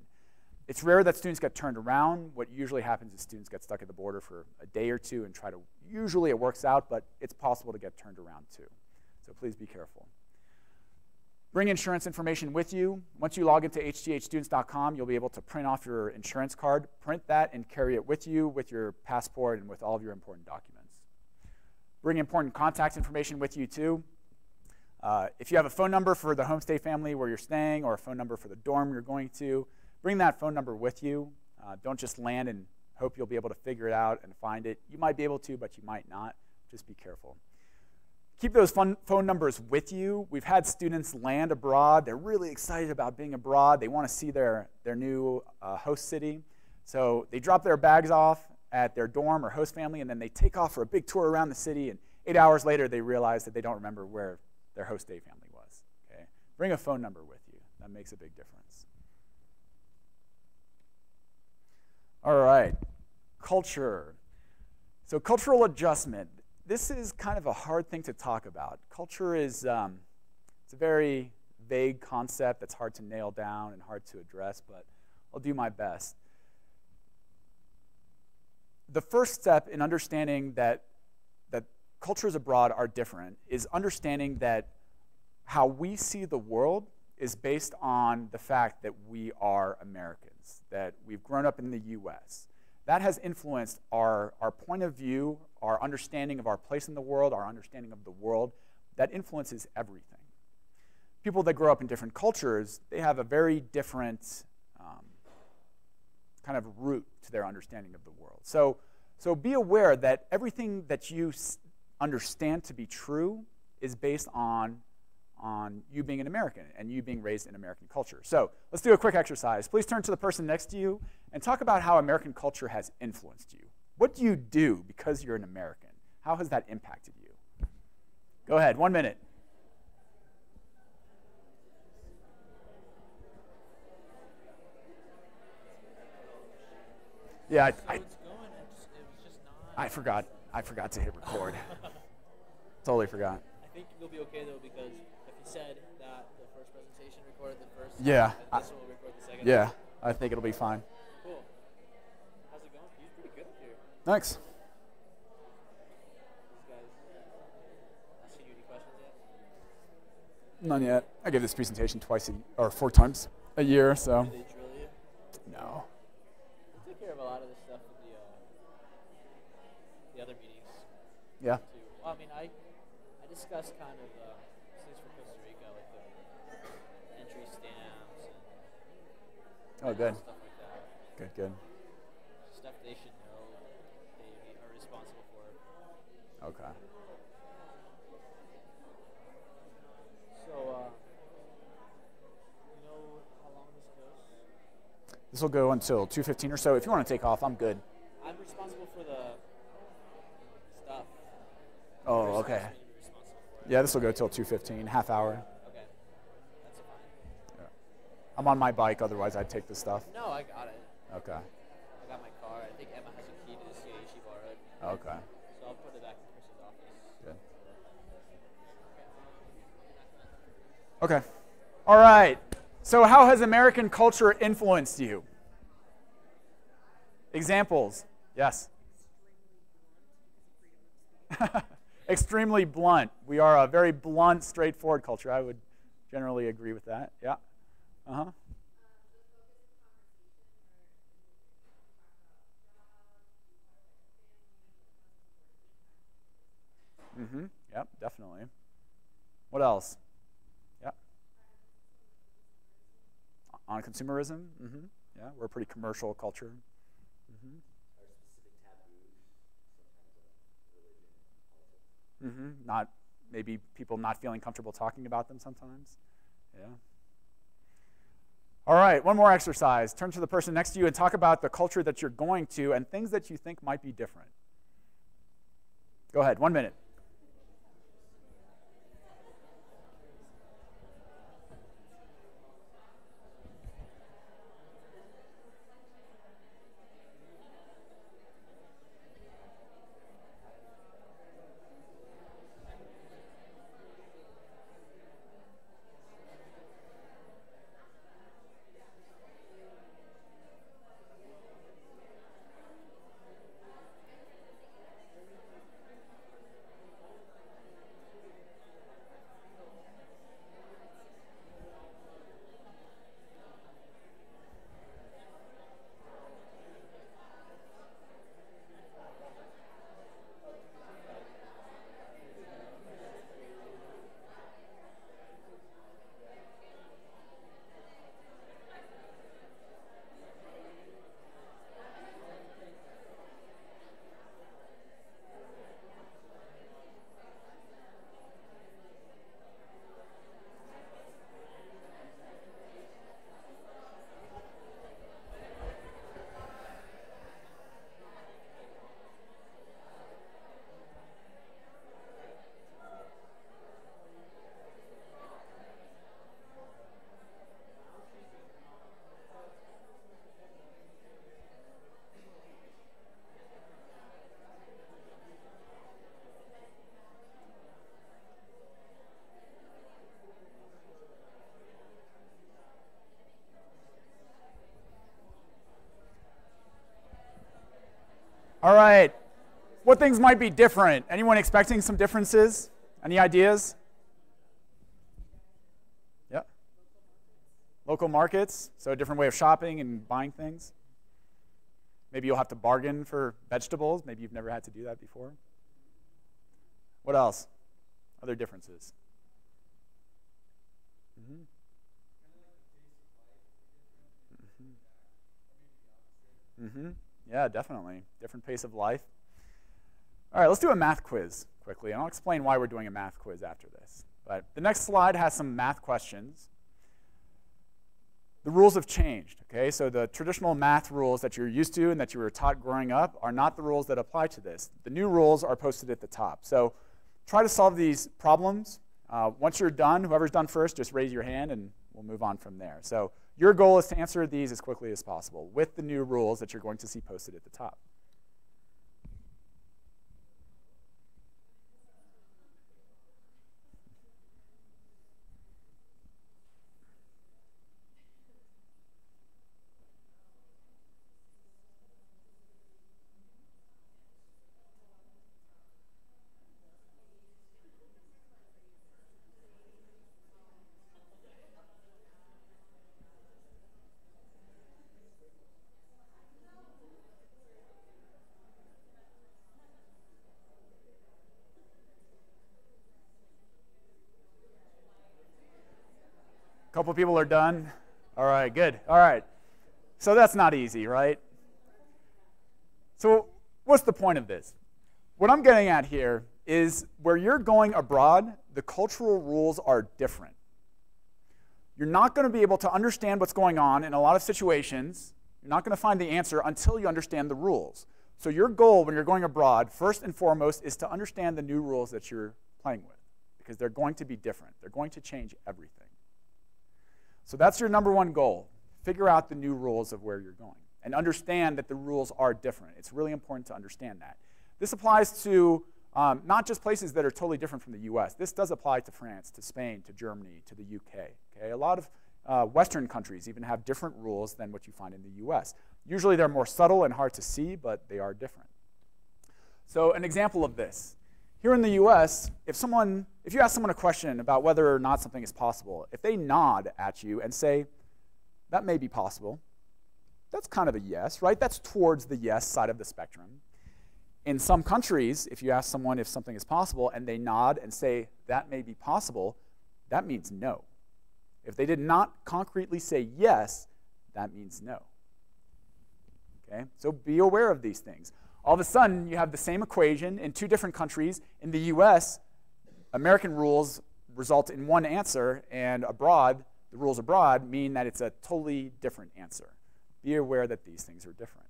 It's rare that students get turned around. What usually happens is students get stuck at the border for a day or two and try to, usually it works out, but it's possible to get turned around too. So please be careful. Bring insurance information with you. Once you log into hghstudents.com, you'll be able to print off your insurance card, print that, and carry it with you with your passport and with all of your important documents. Bring important contact information with you, too. If you have a phone number for the homestay family where you're staying or a phone number for the dorm you're going to, bring that phone number with you. Don't just land and hope you'll be able to figure it out and find it. You might be able to, but you might not. Just be careful. Keep those phone numbers with you. We've had students land abroad. They're really excited about being abroad. They want to see their new host city. So they drop their bags off at their dorm or host family, and then they take off for a big tour around the city, and 8 hours later they realize that they don't remember where their host day family was. Okay? Bring a phone number with you. That makes a big difference. All right, culture. So cultural adjustment. This is kind of a hard thing to talk about. Culture is it's a very vague concept that's hard to nail down and hard to address, but I'll do my best. The first step in understanding that cultures abroad are different is understanding that how we see the world is based on the fact that we are Americans, that we've grown up in the US. That has influenced our point of view, our understanding of our place in the world, our understanding of the world. That influences everything. People that grow up in different cultures, they have a very different kind of root to their understanding of the world. So be aware that everything that you understand to be true is based on you being an American and you being raised in American culture. So let's do a quick exercise. Please turn to the person next to you and talk about how American culture has influenced you. What do you do because you're an American? How has that impacted you? Go ahead, 1 minute. Yeah, I forgot to hit record. Totally forgot. I think you'll be okay though, because if you said that the first presentation recorded the first, yeah, this will record the second. Yeah, I think it'll be fine. Cool. How's it going? You're pretty good here. Thanks. These guys asking you any questions yet? None yet. I give this presentation 4 times a year, so. Do they drill you? No. We take care of a lot of this stuff in the other meetings. Yeah. Too. Well, I mean, I discussed kind of things for Costa Rica, like the entry stamps and Oh, good. stuff like that. Good. Stuff they should know they are responsible for. Okay. So, you know how long this goes? This will go until 2:15 or so. If you want to take off, I'm good. I'm responsible for the stuff. Oh, Chris okay. asked me to be responsible for it. Yeah, this will go till 2:15, half hour. Okay. That's fine. Yeah. I'm on my bike, otherwise I'd take the stuff. No, I got it. Okay. I got my car. I think Emma has a key to the CA she borrowed. Okay. So I'll put it back in Chris's office. Good. Okay. All right. So how has American culture influenced you? Examples. Yes. Extremely blunt. We are a very blunt, straightforward culture. I would generally agree with that. Yeah. Uh-huh. Mm-hmm. Yep, definitely. What else? Yeah. On consumerism? Mm-hmm. Yeah, we're a pretty commercial culture. Mm-hmm. Are specific taboos Not maybe people not feeling comfortable talking about them sometimes. Yeah. All right, one more exercise. Turn to the person next to you and talk about the culture that you're going to and things that you think might be different. Go ahead, 1 minute. All right. What things might be different? Anyone expecting some differences? Any ideas? Yeah. Local markets, so a different way of shopping and buying things. Maybe you'll have to bargain for vegetables. Maybe you've never had to do that before. What else? Other differences? Mm-hmm. Mm-hmm. Yeah, definitely. Different pace of life. All right, let's do a math quiz quickly, and I'll explain why we're doing a math quiz after this. But the next slide has some math questions. The rules have changed, okay? So the traditional math rules that you're used to and that you were taught growing up are not the rules that apply to this. The new rules are posted at the top. So try to solve these problems. Once you're done, whoever's done first, just raise your hand and we'll move on from there. So your goal is to answer these as quickly as possible with the new rules that you're going to see posted at the top. A couple people are done. All right, good. All right. So that's not easy, right? So what's the point of this? What I'm getting at here is where you're going abroad, the cultural rules are different. You're not going to be able to understand what's going on in a lot of situations. You're not going to find the answer until you understand the rules. So your goal when you're going abroad, first and foremost, is to understand the new rules that you're playing with, because they're going to be different. They're going to change everything. So that's your number one goal. Figure out the new rules of where you're going and understand that the rules are different. It's really important to understand that. This applies to not just places that are totally different from the US. This does apply to France, to Spain, to Germany, to the UK. Okay? A lot of Western countries even have different rules than what you find in the US. Usually they're more subtle and hard to see, but they are different. So an example of this. Here in the US, if you ask someone a question about whether or not something is possible, if they nod at you and say, that may be possible, that's kind of a yes, right? That's towards the yes side of the spectrum. In some countries, if you ask someone if something is possible and they nod and say, that may be possible, that means no. If they did not concretely say yes, that means no. Okay? So be aware of these things. All of a sudden, you have the same equation in two different countries. In the US, American rules result in one answer, and abroad, the rules abroad mean that it's a totally different answer. Be aware that these things are different.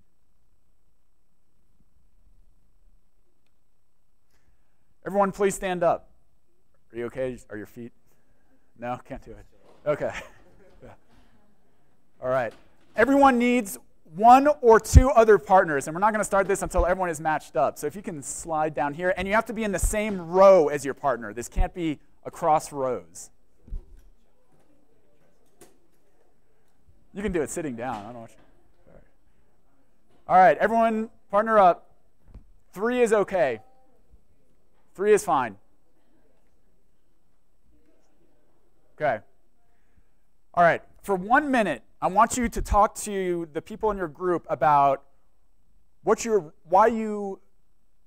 Everyone, please stand up. Are you okay? Are your feet? No, can't do it. Okay. Yeah. All right. Everyone needs one or two other partners, and we're not going to start this until everyone is matched up. So if you can slide down here, and you have to be in the same row as your partner. This can't be across rows. You can do it sitting down. I don't know what you... All right, everyone, partner up. 3 is okay. 3 is fine. Okay. All right, for 1 minute, I want you to talk to the people in your group about why you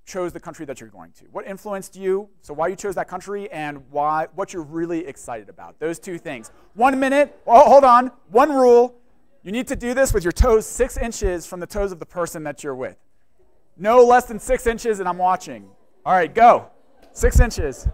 chose the country that you're going to. What influenced you, so why you chose that country, and what you're really excited about. Those 2 things. 1 minute, oh, hold on, 1 rule. You need to do this with your toes 6 inches from the toes of the person that you're with. No less than 6 inches, and I'm watching. All right, go. 6 inches.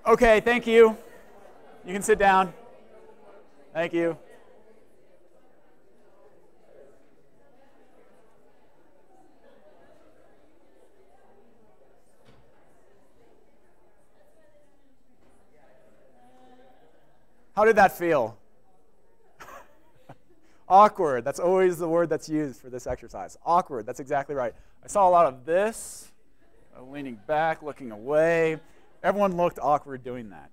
Okay, thank you. You can sit down. Thank you. How did that feel? Awkward. That's always the word that's used for this exercise. Awkward. That's exactly right. I saw a lot of this, leaning back, looking away. Everyone looked awkward doing that.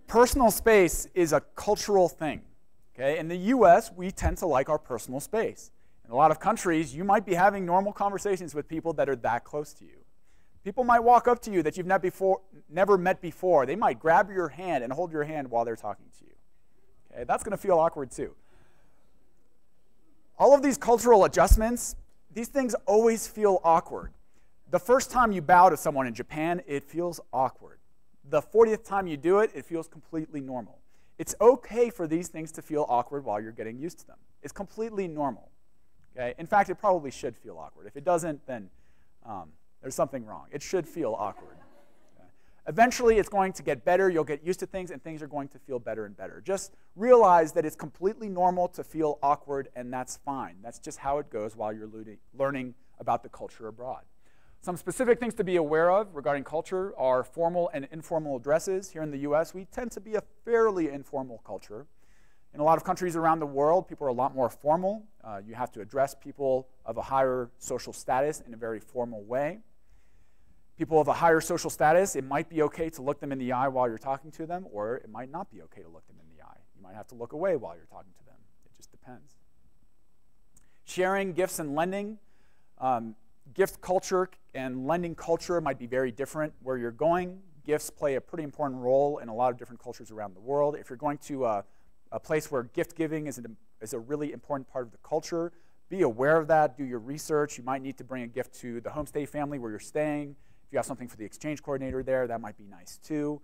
Personal space is a cultural thing. Okay? In the US, we tend to like our personal space. In a lot of countries, you might be having normal conversations with people that are that close to you. People might walk up to you that you've never met before. They might grab your hand and hold your hand while they're talking to you. Okay? That's going to feel awkward too. All of these cultural adjustments, these things always feel awkward. The first time you bow to someone in Japan, it feels awkward. The 40th time you do it, it feels completely normal. It's okay for these things to feel awkward while you're getting used to them. It's completely normal. Okay? In fact, it probably should feel awkward. If it doesn't, then there's something wrong. It should feel awkward. Okay? Eventually, it's going to get better. You'll get used to things, and things are going to feel better and better. Just realize that it's completely normal to feel awkward, and that's fine. That's just how it goes while you're learning about the culture abroad. Some specific things to be aware of regarding culture are formal and informal addresses. Here in the US, we tend to be a fairly informal culture. In a lot of countries around the world, people are a lot more formal. You have to address people of a higher social status in a very formal way. People of a higher social status, it might be okay to look them in the eye while you're talking to them, or it might not be okay to look them in the eye. You might have to look away while you're talking to them. It just depends. Sharing, gifts, and lending. Gift culture and lending culture might be very different where you're going. Gifts play a pretty important role in a lot of different cultures around the world. If you're going to a place where gift giving is a really important part of the culture, be aware of that. Do your research. You might need to bring a gift to the homestay family where you're staying. If you have something for the exchange coordinator there, that might be nice too.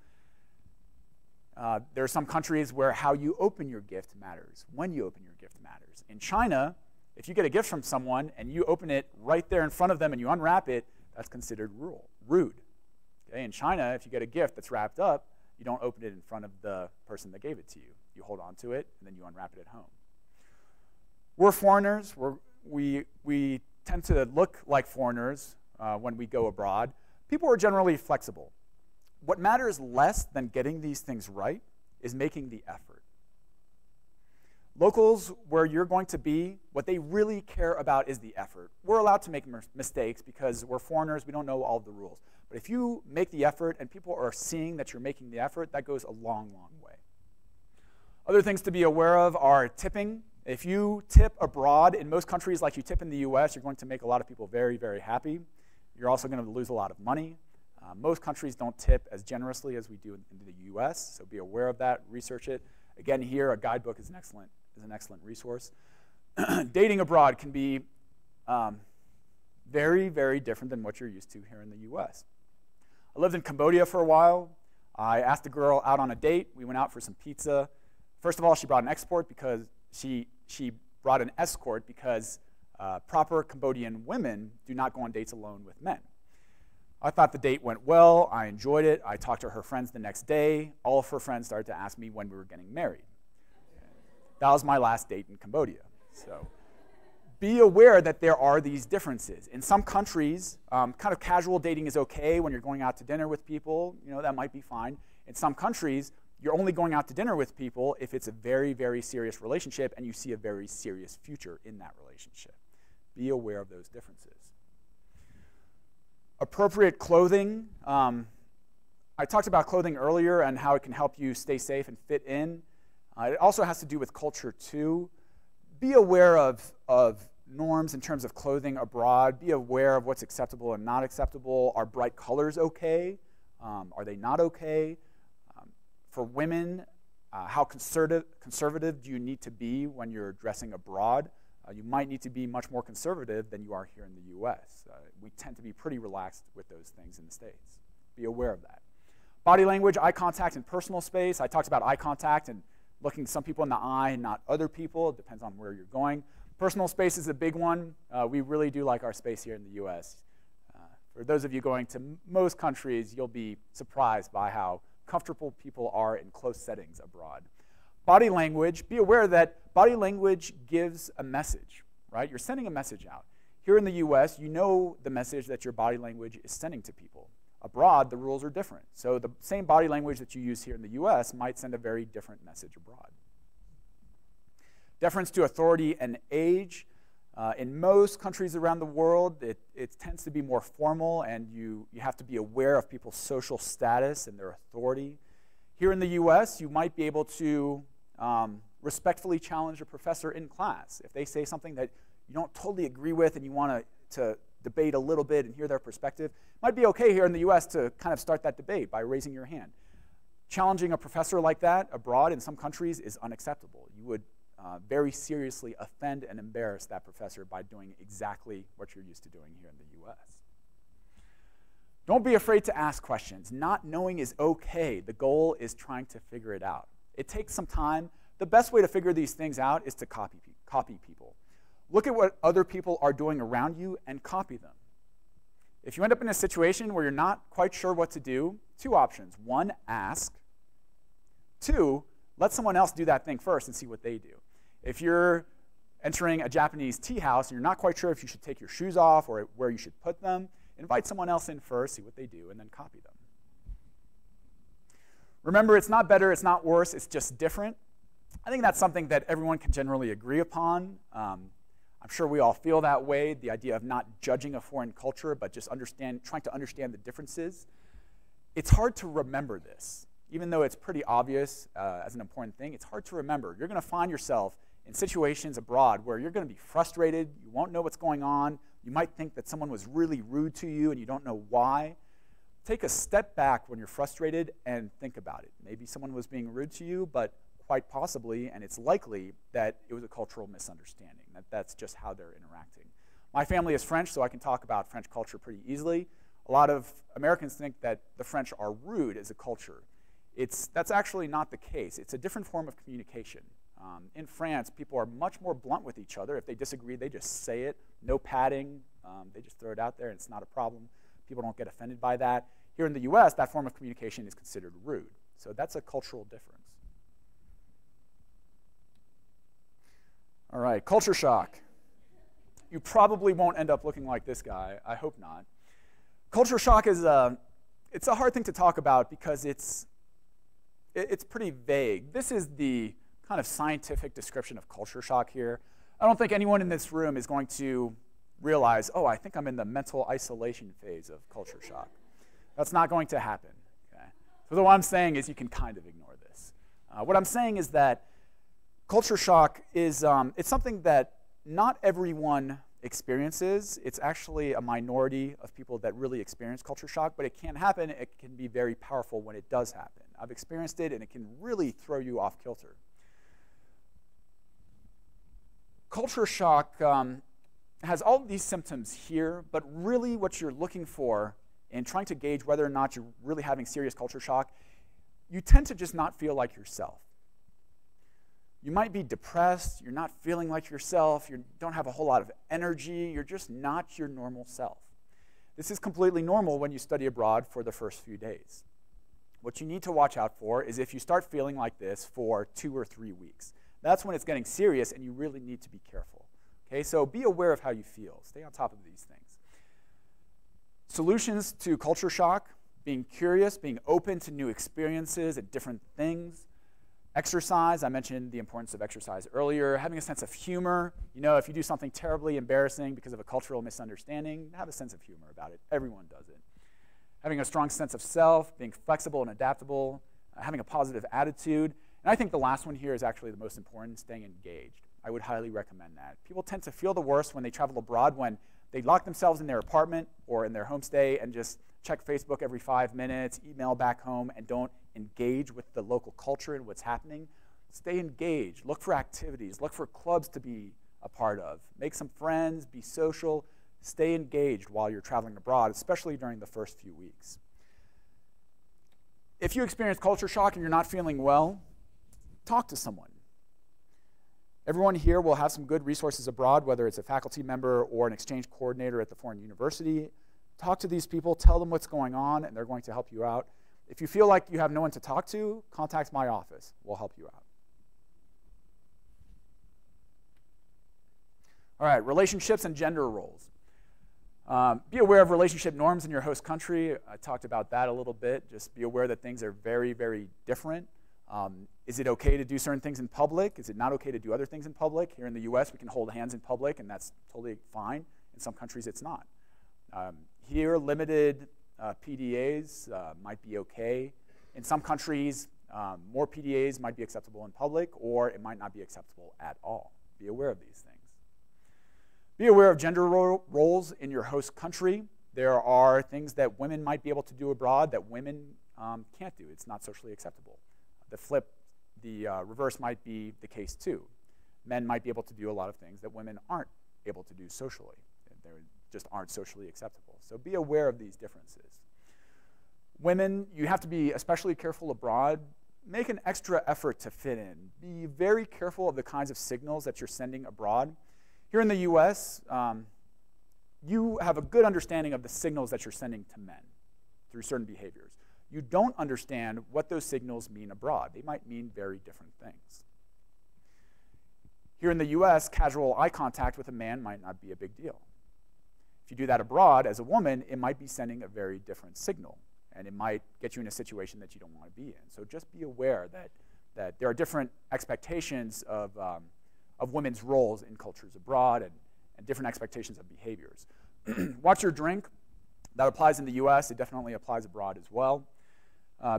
There are some countries where how you open your gift matters, when you open your gift matters. In China, if you get a gift from someone and you open it right there in front of them and you unwrap it, that's considered rude. Okay? In China, if you get a gift that's wrapped up, you don't open it in front of the person that gave it to you. You hold on to it, and then you unwrap it at home. We're foreigners. We tend to look like foreigners when we go abroad. People are generally flexible. What matters less than getting these things right is making the effort. Locals, where you're going to be, what they really care about is the effort. We're allowed to make mistakes because we're foreigners, we don't know all the rules. But if you make the effort and people are seeing that you're making the effort, that goes a long, long way. Other things to be aware of are tipping. If you tip abroad in most countries like you tip in the US, you're going to make a lot of people very, very happy. You're also going to lose a lot of money. Most countries don't tip as generously as we do in the US, so be aware of that, research it. Again, here, a guidebook is an excellent resource. Dating abroad can be very, very different than what you're used to here in the US. I lived in Cambodia for a while. I asked a girl out on a date. We went out for some pizza. First of all, she brought an escort because she brought an escort because proper Cambodian women do not go on dates alone with men. I thought the date went well. I enjoyed it. I talked to her friends the next day. All of her friends started to ask me when we were getting married. That was my last date in Cambodia. So be aware that there are these differences. In some countries, kind of casual dating is okay when you're going out to dinner with people. You know, that might be fine. In some countries, you're only going out to dinner with people if it's a very, very serious relationship and you see a very serious future in that relationship. Be aware of those differences. Appropriate clothing. I talked about clothing earlier and how it can help you stay safe and fit in. It also has to do with culture too. Be aware of norms in terms of clothing abroad. Be aware of what's acceptable and not acceptable. Are bright colors okay? Are they not okay? For women, how conservative do you need to be when you're dressing abroad? You might need to be much more conservative than you are here in the US. We tend to be pretty relaxed with those things in the States. Be aware of that. Body language, eye contact, and personal space. I talked about eye contact and looking some people in the eye and not other people. It depends on where you're going. Personal space is a big one. We really do like our space here in the US. For those of you going to most countries, you'll be surprised by how comfortable people are in close settings abroad. Body language, be aware that body language gives a message, right? You're sending a message out. Here in the US, you know the message that your body language is sending to people. Abroad, the rules are different. So the same body language that you use here in the US might send a very different message abroad. Deference to authority and age. In most countries around the world, it tends to be more formal, and you have to be aware of people's social status and their authority. Here in the US, you might be able to respectfully challenge a professor in class. If they say something that you don't totally agree with and you want to debate a little bit and hear their perspective, it might be okay here in the US to kind of start that debate by raising your hand. Challenging a professor like that abroad in some countries is unacceptable. You would very seriously offend and embarrass that professor by doing exactly what you're used to doing here in the US. Don't be afraid to ask questions. Not knowing is okay. The goal is trying to figure it out. It takes some time. The best way to figure these things out is to copy people. Look at what other people are doing around you and copy them. If you end up in a situation where you're not quite sure what to do, two options. One, ask. Two, let someone else do that thing first and see what they do. If you're entering a Japanese tea house and you're not quite sure if you should take your shoes off or where you should put them, invite someone else in first, see what they do, and then copy them. Remember, it's not better, it's not worse, it's just different. I think that's something that everyone can generally agree upon. I'm sure we all feel that way, the idea of not judging a foreign culture, but just trying to understand the differences. It's hard to remember this. Even though it's pretty obvious as an important thing, it's hard to remember. You're going to find yourself in situations abroad where you're going to be frustrated, you won't know what's going on, you might think that someone was really rude to you and you don't know why. Take a step back when you're frustrated and think about it. Maybe someone was being rude to you, but quite possibly, and it's likely, that it was a cultural misunderstanding, that's just how they're interacting. My family is French, so I can talk about French culture pretty easily. A lot of Americans think that the French are rude as a culture. That's actually not the case. It's a different form of communication. In France, people are much more blunt with each other. If they disagree, they just say it. No padding. They just throw it out there, and it's not a problem. People don't get offended by that. Here in the US, that form of communication is considered rude. So that's a cultural difference. All right, culture shock. You probably won't end up looking like this guy. I hope not. Culture shock is it's a hard thing to talk about because it's pretty vague. This is the kind of scientific description of culture shock here. I don't think anyone in this room is going to realize, oh, I think I'm in the mental isolation phase of culture shock. That's not going to happen. Okay? So what I'm saying is you can kind of ignore this. What I'm saying is that culture shock is it's something that not everyone experiences. It's actually a minority of people that really experience culture shock, but it can happen. It can be very powerful when it does happen. I've experienced it, and it can really throw you off kilter. Culture shock has all of these symptoms here, but really what you're looking for in trying to gauge whether or not you're really having serious culture shock, you tend to just not feel like yourself. You might be depressed, you're not feeling like yourself, you don't have a whole lot of energy, you're just not your normal self. This is completely normal when you study abroad for the first few days. What you need to watch out for is if you start feeling like this for 2 or 3 weeks. That's when it's getting serious and you really need to be careful. Okay, so be aware of how you feel. Stay on top of these things. Solutions to culture shock: being curious, being open to new experiences and different things. Exercise, I mentioned the importance of exercise earlier. Having a sense of humor. You know, if you do something terribly embarrassing because of a cultural misunderstanding, have a sense of humor about it. Everyone does it. Having a strong sense of self, being flexible and adaptable, having a positive attitude. And I think the last one here is actually the most important, staying engaged. I would highly recommend that. People tend to feel the worst when they travel abroad, when they lock themselves in their apartment or in their homestay and just check Facebook every 5 minutes, email back home, and don't engage with the local culture and what's happening. Stay engaged. Look for activities. Look for clubs to be a part of. Make some friends. Be social. Stay engaged while you're traveling abroad, especially during the first few weeks. If you experience culture shock and you're not feeling well, talk to someone. Everyone here will have some good resources abroad, whether it's a faculty member or an exchange coordinator at the foreign university. Talk to these people, tell them what's going on, and they're going to help you out. If you feel like you have no one to talk to, contact my office. We'll help you out. All right, relationships and gender roles. Be aware of relationship norms in your host country. I talked about that a little bit. Just be aware that things are very, very different. Is it okay to do certain things in public? Is it not okay to do other things in public? Here in the US, we can hold hands in public, and that's totally fine. In some countries, it's not. Here, limited PDAs might be okay. In some countries, more PDAs might be acceptable in public, or it might not be acceptable at all. Be aware of these things. Be aware of gender roles in your host country. There are things that women might be able to do abroad that women can't do. It's not socially acceptable. The reverse might be the case too. Men might be able to do a lot of things that women aren't able to do socially. They just aren't socially acceptable. So be aware of these differences. Women, you have to be especially careful abroad. Make an extra effort to fit in. Be very careful of the kinds of signals that you're sending abroad. Here in the US, you have a good understanding of the signals that you're sending to men through certain behaviors. You don't understand what those signals mean abroad. They might mean very different things. Here in the US, casual eye contact with a man might not be a big deal. If you do that abroad as a woman, it might be sending a very different signal, and it might get you in a situation that you don't want to be in. So just be aware that there are different expectations of women's roles in cultures abroad and different expectations of behaviors. Watch your drink. That applies in the US. It definitely applies abroad as well.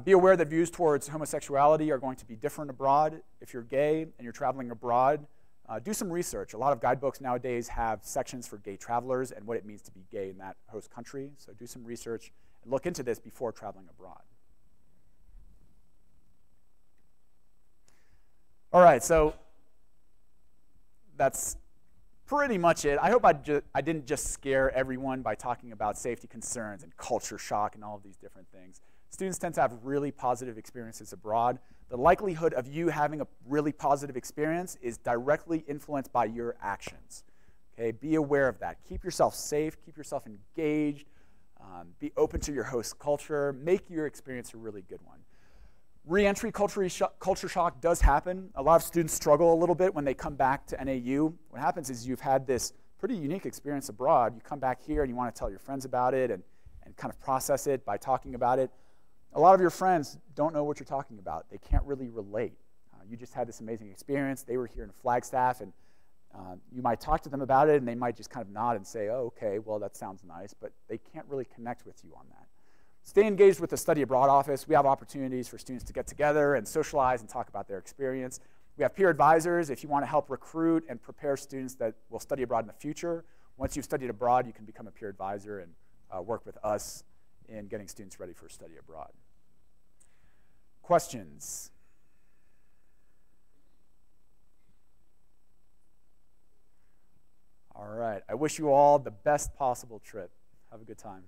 Be aware that views towards homosexuality are going to be different abroad. If you're gay and you're traveling abroad, do some research. A lot of guidebooks nowadays have sections for gay travelers and what it means to be gay in that host country. So do some research and look into this before traveling abroad. All right, so that's pretty much it. I hope I didn't just scare everyone by talking about safety concerns and culture shock and all of these different things. students tend to have really positive experiences abroad. The likelihood of you having a really positive experience is directly influenced by your actions. Okay, be aware of that. Keep yourself safe, keep yourself engaged, be open to your host culture, make your experience a really good one. Re-entry culture shock does happen. A lot of students struggle a little bit when they come back to NAU. What happens is you've had this pretty unique experience abroad. You come back here and you want to tell your friends about it and kind of process it by talking about it. A lot of your friends don't know what you're talking about. They can't really relate. You just had this amazing experience. They were here in Flagstaff, and you might talk to them about it, and they might just kind of nod and say, oh, okay, well, that sounds nice, but they can't really connect with you on that. Stay engaged with the Study Abroad office. We have opportunities for students to get together and socialize and talk about their experience. We have peer advisors if you want to help recruit and prepare students that will study abroad in the future. Once you've studied abroad, you can become a peer advisor and work with us in getting students ready for study abroad. Questions? All right. I wish you all the best possible trip. Have a good time.